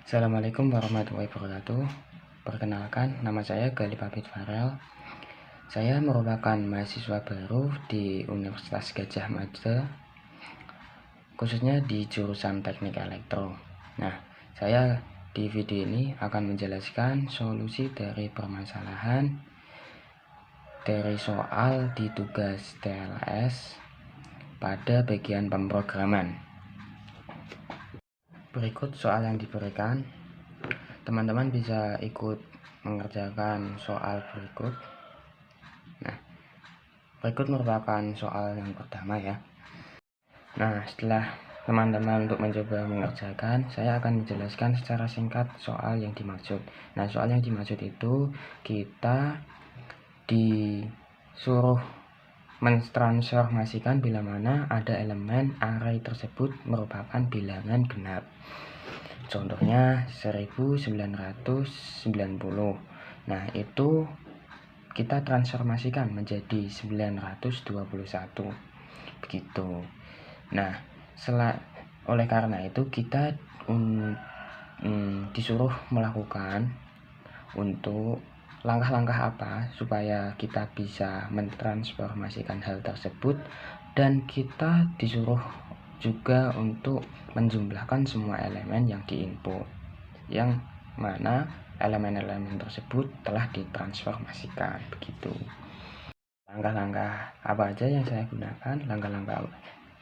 Assalamualaikum warahmatullahi wabarakatuh. Perkenalkan, nama saya Galip Habib Farel. Saya merupakan mahasiswa baru di Universitas Gadjah Mada, khususnya di jurusan Teknik Elektro. Nah, saya di video ini akan menjelaskan solusi dari permasalahan dari soal di tugas TLS pada bagian pemrograman. Berikut soal yang diberikan. Teman-teman bisa ikut mengerjakan soal berikut. Nah, berikut merupakan soal yang pertama ya. Nah, setelah teman-teman untuk mencoba mengerjakan, saya akan menjelaskan secara singkat soal yang dimaksud. Nah, soal yang dimaksud itu kita disuruh mentransformasikan bila mana ada elemen array tersebut merupakan bilangan genap. Contohnya 1990. Nah, itu kita transformasikan menjadi 921. Begitu. Nah, oleh karena itu kita disuruh melakukan untuk langkah-langkah apa supaya kita bisa mentransformasikan hal tersebut, dan kita disuruh juga untuk menjumlahkan semua elemen yang diinput, yang mana elemen-elemen tersebut telah ditransformasikan. Begitu. Langkah-langkah apa aja yang saya gunakan? Langkah-langkah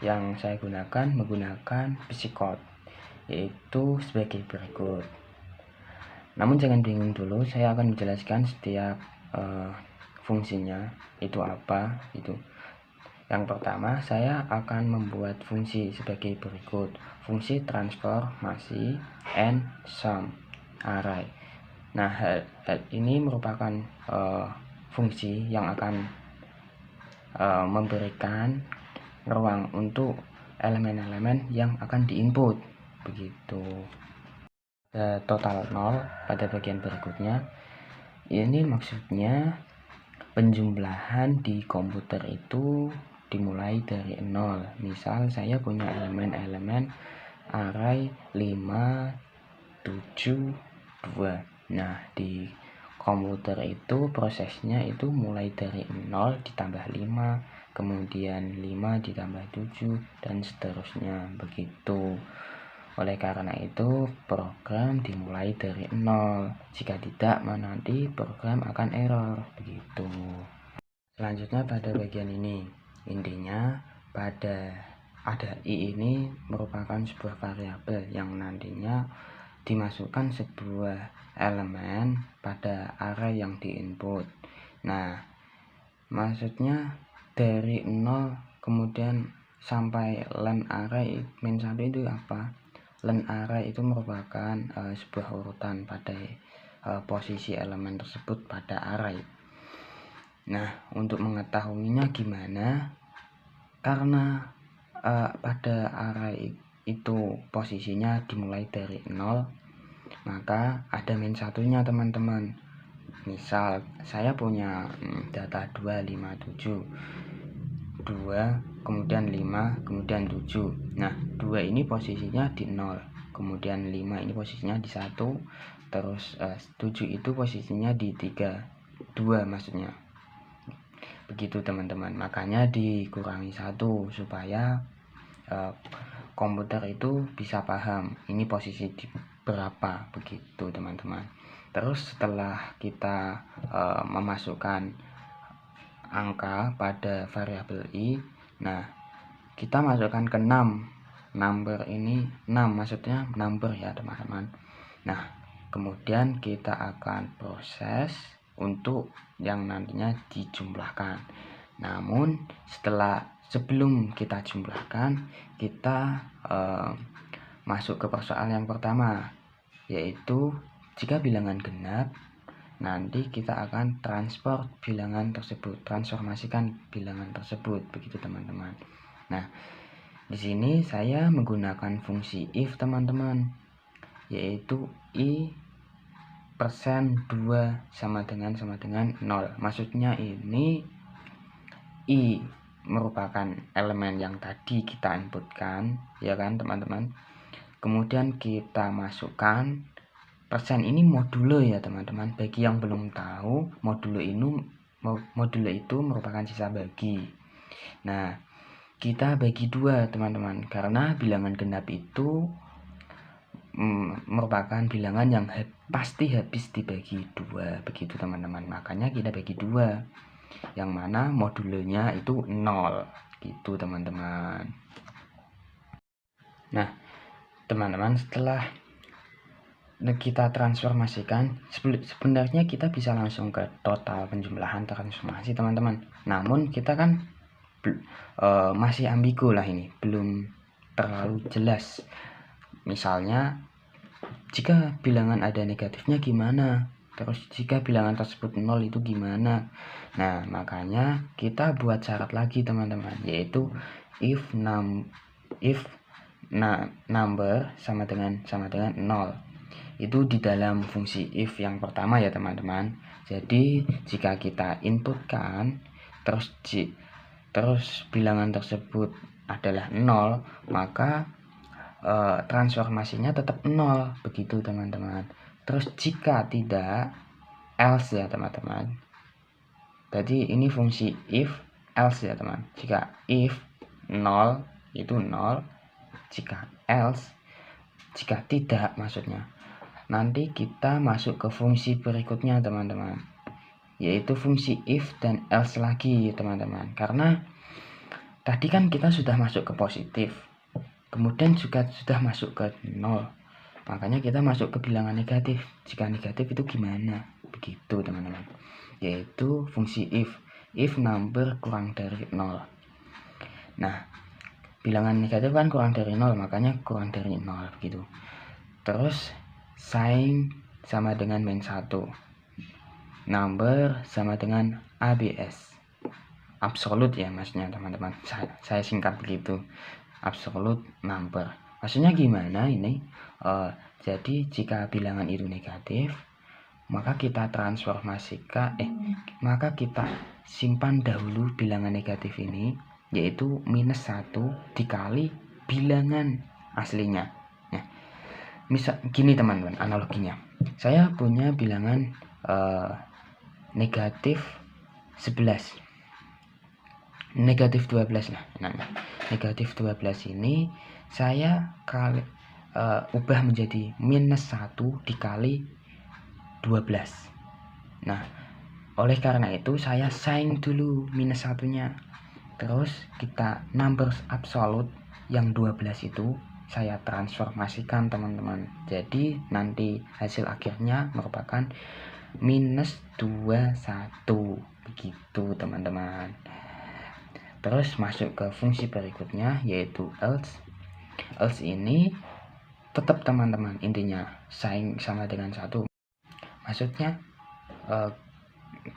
yang saya gunakan menggunakan Psicode, yaitu sebagai berikut. Namun jangan bingung dulu, saya akan menjelaskan setiap fungsinya itu apa. Itu yang pertama, saya akan membuat fungsi sebagai berikut: fungsi transformasi and sum array. Nah, hal ini merupakan fungsi yang akan memberikan ruang untuk elemen-elemen yang akan diinput. Begitu. Total 0 pada bagian berikutnya. Ini maksudnya penjumlahan di komputer itu dimulai dari 0. Misal saya punya elemen-elemen array 5, 7, 2. Nah, di komputer itu prosesnya itu mulai dari 0 ditambah 5, kemudian 5 ditambah 7, dan seterusnya. Begitu. Oleh karena itu, program dimulai dari 0. Jika tidak, nanti program akan error. Begitu. Selanjutnya pada bagian ini, intinya pada ada i ini merupakan sebuah variabel yang nantinya dimasukkan sebuah elemen pada array yang diinput. Nah, maksudnya dari 0 kemudian sampai len array min 1 itu apa? Len array itu merupakan sebuah urutan pada posisi elemen tersebut pada array. Nah, untuk mengetahuinya gimana? Karena pada array itu posisinya dimulai dari 0, maka ada min satunya, teman-teman. Misal saya punya data 2, 5, 7. 2, kemudian 5, kemudian 7. Nah, 2 ini posisinya di 0, kemudian 5 ini posisinya di 1, terus 7 itu posisinya di 3, 2 maksudnya. Begitu, teman-teman. Makanya dikurangi 1 supaya komputer itu bisa paham ini posisi di berapa. Begitu, teman-teman. Terus setelah kita memasukkan angka pada variabel i, nah kita masukkan ke 6. Number ini 6, maksudnya number ya, teman-teman. Nah, kemudian kita akan proses untuk yang nantinya dijumlahkan. Namun sebelum kita jumlahkan, kita masuk ke persoalan yang pertama, yaitu jika bilangan genap, nanti kita akan transformasikan bilangan tersebut. Begitu, teman-teman. Nah, di sini saya menggunakan fungsi if, teman-teman, yaitu i persen 2 sama dengan 0. Maksudnya ini i merupakan elemen yang tadi kita inputkan, ya kan, teman-teman. Kemudian kita masukkan persen ini modulo ya teman-teman. Bagi yang belum tahu, modulo itu merupakan sisa bagi. Nah, kita bagi 2 teman-teman, karena bilangan genap itu merupakan bilangan yang pasti habis dibagi 2, begitu teman-teman. Makanya kita bagi 2, yang mana modulonya itu 0, gitu teman-teman. Nah, teman-teman, setelah kita transformasikan, sebenarnya kita bisa langsung ke total penjumlahan transformasi teman-teman. Namun kita kan masih ambigu lah, ini belum terlalu jelas. Misalnya jika bilangan ada negatifnya gimana, terus jika bilangan tersebut 0 itu gimana. Nah, makanya kita buat syarat lagi teman-teman, yaitu if number sama dengan 0. Itu di dalam fungsi if yang pertama ya teman-teman. Jadi jika kita inputkan terus bilangan tersebut adalah 0, maka transformasinya tetap 0, begitu teman-teman. Terus jika tidak, else ya teman-teman. Jadi ini fungsi if else ya teman. Jika if 0 itu 0, jika else, jika tidak maksudnya. Nanti kita masuk ke fungsi berikutnya teman-teman, yaitu fungsi if dan else lagi teman-teman. Karena tadi kan kita sudah masuk ke positif, kemudian juga sudah masuk ke 0, makanya kita masuk ke bilangan negatif. Jika negatif itu gimana, begitu teman-teman, yaitu fungsi if number kurang dari 0. Nah, bilangan negatif kan kurang dari 0, makanya kurang dari 0, begitu. Terus sign sama dengan min 1, number sama dengan ABS, absolute ya maksudnya teman-teman. Saya singkat begitu, absolute number. Maksudnya gimana ini? Jadi jika bilangan itu negatif, maka kita maka kita simpan dahulu bilangan negatif ini, yaitu minus 1 dikali bilangan aslinya. Misal gini teman-teman, analoginya saya punya bilangan negatif 11, negatif 12 lah. Nah, negatif 12 ini saya ubah menjadi minus 1 dikali 12. Nah, oleh karena itu saya sign dulu minus 1-nya. Terus kita numbers absolute yang 12 itu saya transformasikan teman-teman. Jadi nanti hasil akhirnya merupakan minus 21, begitu teman-teman. Terus masuk ke fungsi berikutnya, yaitu else. Else ini tetap teman-teman, intinya sign sama dengan 1. Maksudnya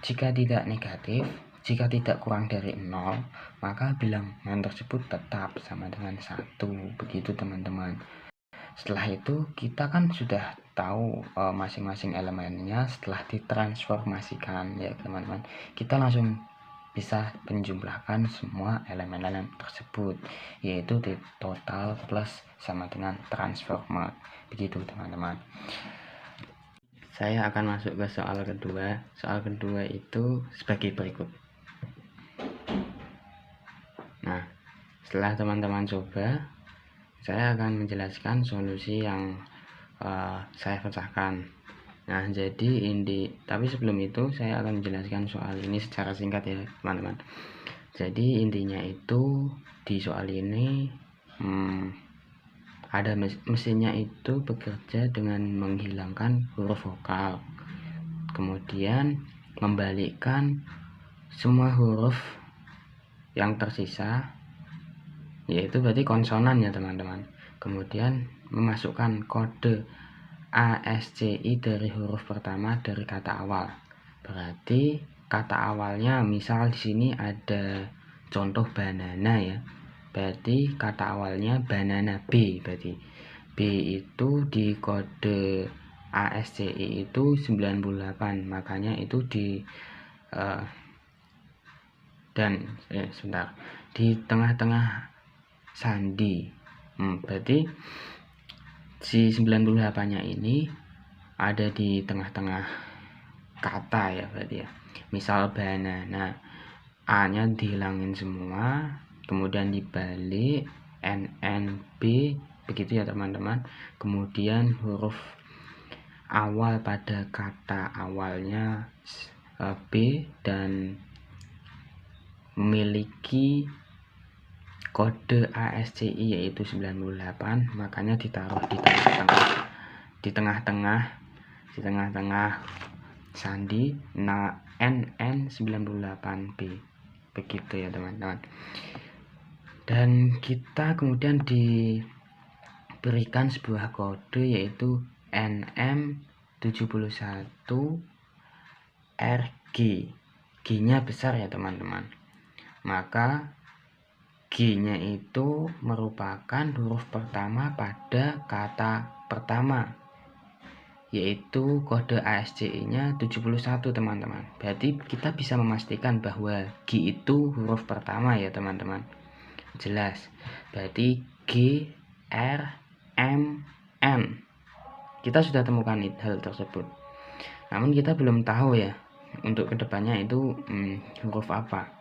jika tidak negatif, jika tidak kurang dari 0, maka bilangan tersebut tetap sama dengan 1, begitu teman-teman. Setelah itu kita kan sudah tahu masing-masing elemennya. Setelah ditransformasikan ya teman-teman, kita langsung bisa menjumlahkan semua elemen-elemen tersebut, yaitu di total plus sama dengan transformat, begitu teman-teman. Saya akan masuk ke soal kedua. Soal kedua itu sebagai berikut. Nah, setelah teman-teman coba, saya akan menjelaskan solusi yang saya pecahkan. Nah, jadi tapi sebelum itu saya akan menjelaskan soal ini secara singkat ya teman-teman. Jadi intinya itu di soal ini ada mesinnya itu bekerja dengan menghilangkan huruf vokal, kemudian membalikkan semua huruf yang tersisa, yaitu berarti konsonan ya teman-teman. Kemudian memasukkan kode ASCII dari huruf pertama dari kata awal. Berarti kata awalnya misal di sini ada contoh banana ya. Berarti kata awalnya banana B, berarti B itu di kode ASCII itu 98, makanya itu di di tengah-tengah sandi. Berarti si 98-nya ini ada di tengah-tengah kata ya berarti ya. Misal banana, A-nya dihilangin semua, kemudian dibalik NNB begitu ya teman-teman. Kemudian huruf awal pada kata awalnya B dan memiliki kode ASCII yaitu 98, makanya ditaruh di tengah-tengah sandi NN98B begitu ya teman-teman. Dan kita kemudian diberikan sebuah kode yaitu NM71RG. G-nya besar ya teman-teman, maka G-nya itu merupakan huruf pertama pada kata pertama, yaitu kode ASCII-nya 71 teman-teman. Berarti kita bisa memastikan bahwa G itu huruf pertama ya teman-teman. Jelas. Berarti G, R, M, N. Kita sudah temukan hal tersebut. Namun kita belum tahu ya untuk kedepannya itu huruf apa.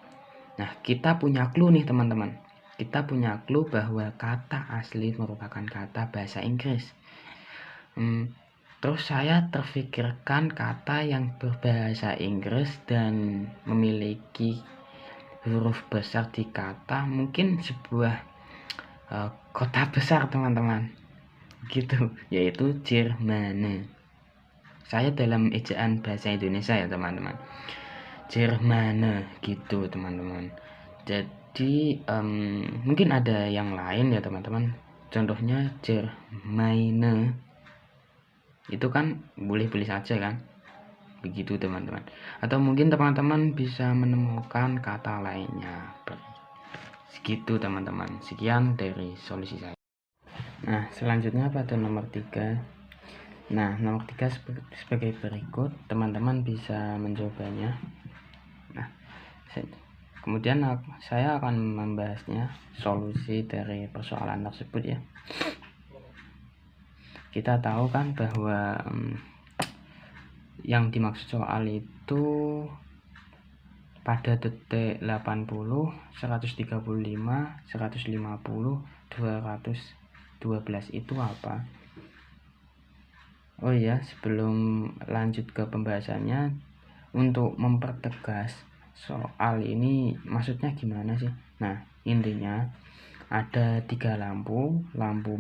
Nah, kita punya clue nih teman-teman. Kita punya clue bahwa kata asli merupakan kata bahasa Inggris. Terus saya terfikirkan kata yang berbahasa Inggris dan memiliki huruf besar di kata, mungkin sebuah kota besar teman-teman. Gitu, yaitu Jerman. Saya dalam ejaan bahasa Indonesia ya teman-teman. Jerman gitu teman-teman. Jadi mungkin ada yang lain ya teman-teman. Contohnya Jermaine, itu kan boleh-boleh saja kan, begitu teman-teman. Atau mungkin teman-teman bisa menemukan kata lainnya. Segitu teman-teman. Sekian dari solusi saya. Nah, selanjutnya pada nomor 3. Nah, nomor 3 sebagai berikut, teman-teman bisa mencobanya. Nah, kemudian saya akan membahasnya, solusi dari persoalan tersebut ya. Kita tahu kan bahwa yang dimaksud soal itu pada detik 80, 135, 150, 212 itu apa? Oh ya, sebelum lanjut ke pembahasannya, untuk mempertegas soal ini maksudnya gimana sih? Nah, intinya ada 3 lampu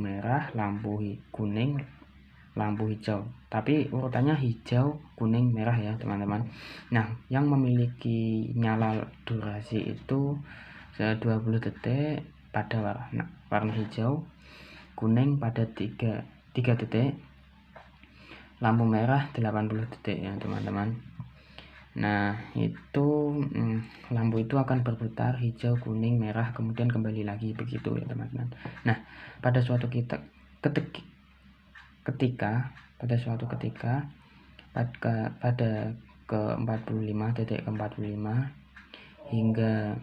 merah, lampu kuning, lampu hijau. Tapi urutannya hijau, kuning, merah ya teman-teman. Nah, yang memiliki nyala durasi itu 20 detik pada warna hijau, kuning pada 3 detik, lampu merah 80 detik ya teman-teman. Nah, itu lampu itu akan berputar hijau, kuning, merah, kemudian kembali lagi begitu ya teman-teman. Nah, pada suatu ketika pada ke 45 detik ke 45 hingga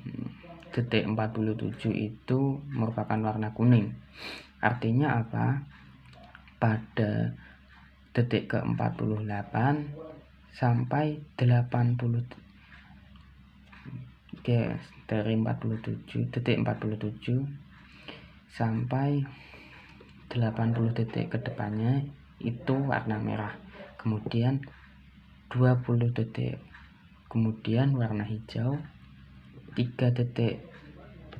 detik 47 itu merupakan warna kuning. Artinya apa? Pada detik ke 48 sampai 80 dari 47 detik 47 sampai 80 detik ke depannya itu warna merah, kemudian 20 detik kemudian warna hijau, 3 detik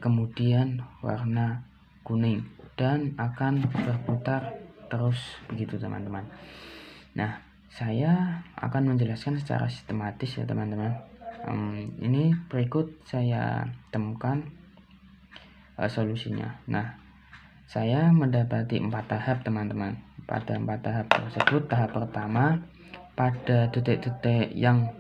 kemudian warna kuning, dan akan berputar terus begitu teman-teman. Nah, saya akan menjelaskan secara sistematis ya teman-teman. Ini berikut saya temukan solusinya. Nah, saya mendapati 4 tahap teman-teman. Pada 4 tahap tersebut, tahap pertama pada detik-detik yang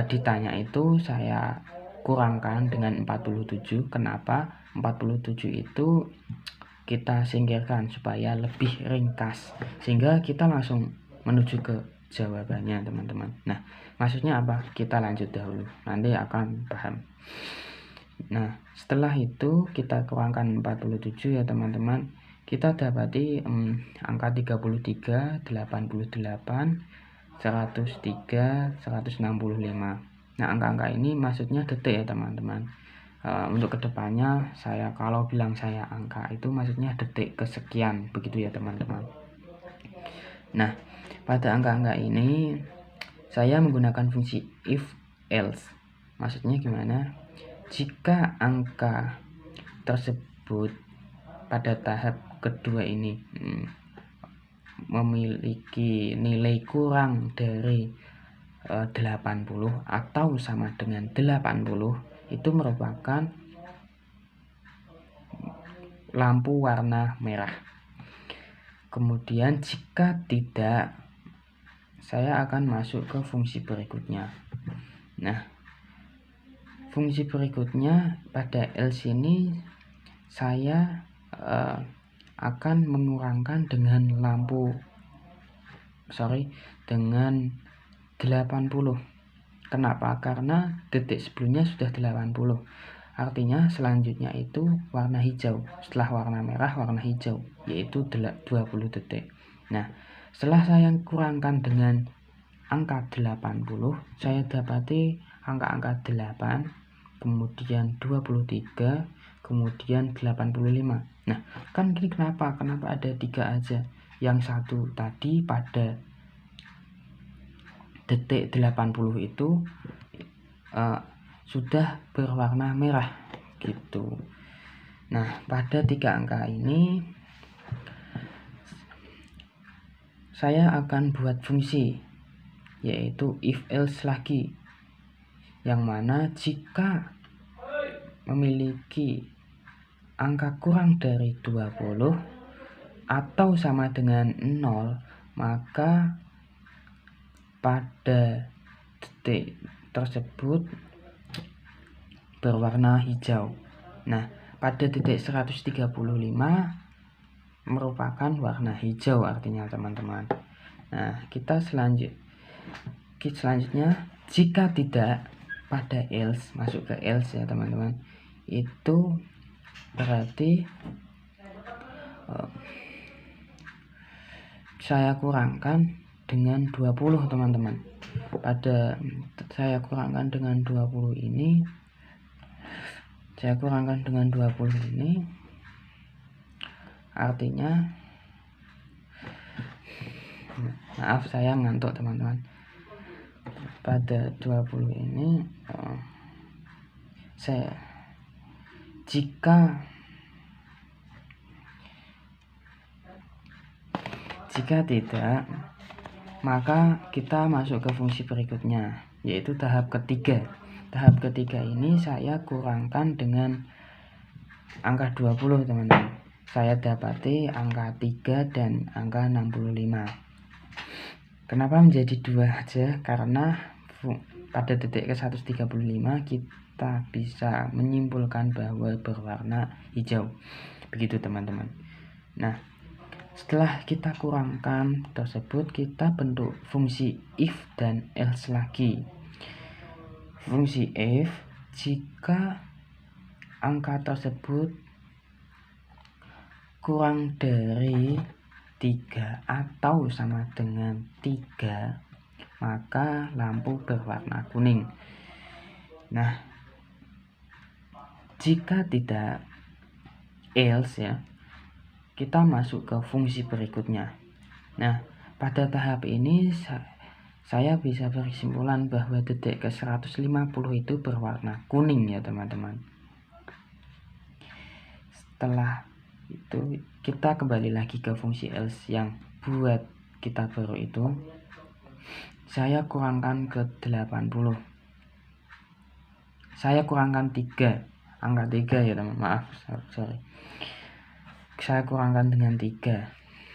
ditanya itu saya kurangkan dengan 47. Kenapa? 47 itu kita singkirkan supaya lebih ringkas, sehingga kita langsung menuju ke jawabannya teman-teman. Nah, maksudnya apa? Kita lanjut dahulu, nanti akan paham. Nah, setelah itu kita kurangkan 47 ya teman-teman, kita dapati angka 33, 88, 103, 165. Nah, angka-angka ini maksudnya detik ya teman-teman. Untuk kedepannya kalau bilang saya angka itu maksudnya detik kesekian, begitu ya teman-teman. Nah, pada angka-angka ini saya menggunakan fungsi if else. Maksudnya gimana? Jika angka tersebut pada tahap kedua ini memiliki nilai kurang dari 80 atau sama dengan 80, itu merupakan lampu warna merah. Kemudian jika tidak, saya akan masuk ke fungsi berikutnya. Nah, fungsi berikutnya pada else ini saya akan mengurangkan dengan dengan 80. Kenapa? Karena detik sebelumnya sudah 80. Artinya selanjutnya itu warna hijau. Setelah warna merah, warna hijau, yaitu 20 detik. Nah, setelah saya kurangkan dengan angka 80, saya dapati angka-angka 8, kemudian 23, kemudian 85. Nah, kan ini kenapa ada 3 aja? Yang satu tadi pada detik 80 itu sudah berwarna merah gitu. Nah, pada 3 angka ini saya akan buat fungsi, yaitu if else lagi, yang mana jika memiliki angka kurang dari 20 atau sama dengan 0, maka pada detik tersebut berwarna hijau. Nah, pada detik 135 merupakan warna hijau artinya teman-teman. Nah, kita selanjutnya jika tidak, pada else, masuk ke else ya teman-teman. Itu berarti saya kurangkan dengan 20 teman-teman. Pada saya kurangkan dengan 20 ini, artinya, maaf saya ngantuk teman-teman. Pada 20 ini jika tidak, maka kita masuk ke fungsi berikutnya, yaitu tahap ketiga. Tahap ketiga ini saya kurangkan dengan angka 20 teman-teman. Saya dapati angka 3 dan angka 65. Kenapa menjadi 2 aja? Karena pada detik ke 135 kita bisa menyimpulkan bahwa berwarna hijau. Begitu teman-teman. Nah, setelah kita kurangkan tersebut, kita bentuk fungsi if dan else lagi. Fungsi if, jika angka tersebut kurang dari 3 atau sama dengan 3, maka lampu berwarna kuning. Nah, jika tidak, else ya, kita masuk ke fungsi berikutnya. Nah, pada tahap ini saya bisa berkesimpulan bahwa detik ke 150 itu berwarna kuning ya teman-teman. Setelah itu kita kembali lagi ke fungsi else yang buat kita baru itu. Saya kurangkan ke 80. Saya kurangkan 3, angka 3 ya teman, maaf, sorry. Saya kurangkan dengan 3,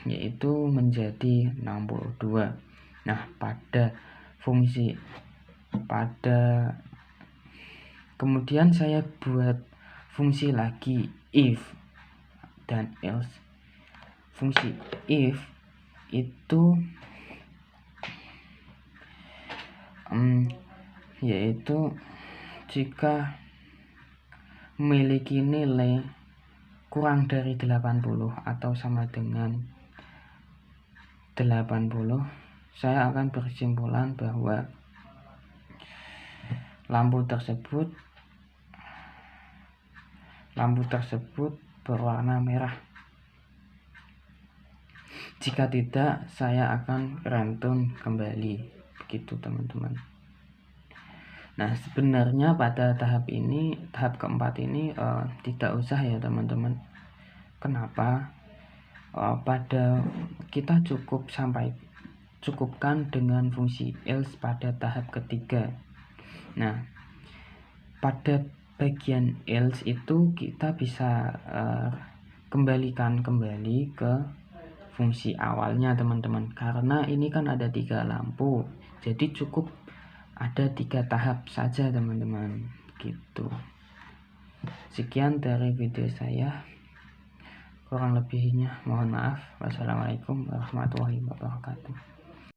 yaitu menjadi 62. Nah, kemudian saya buat fungsi lagi if dan else. Fungsi if itu yaitu jika memiliki nilai kurang dari 80 atau sama dengan 80, saya akan berkesimpulan bahwa lampu tersebut berwarna merah. Jika tidak, saya akan rentun kembali. Begitu teman-teman. Nah, sebenarnya pada tahap keempat ini tidak usah ya teman-teman. Kenapa? Kita cukupkan dengan fungsi else pada tahap ketiga. Nah, pada bagian else itu kita bisa kembalikan kembali ke fungsi awalnya teman-teman, karena ini kan ada 3 lampu, jadi cukup ada 3 tahap saja teman-teman. Gitu. Sekian dari video saya, kurang lebihnya mohon maaf. Wassalamualaikum warahmatullahi wabarakatuh.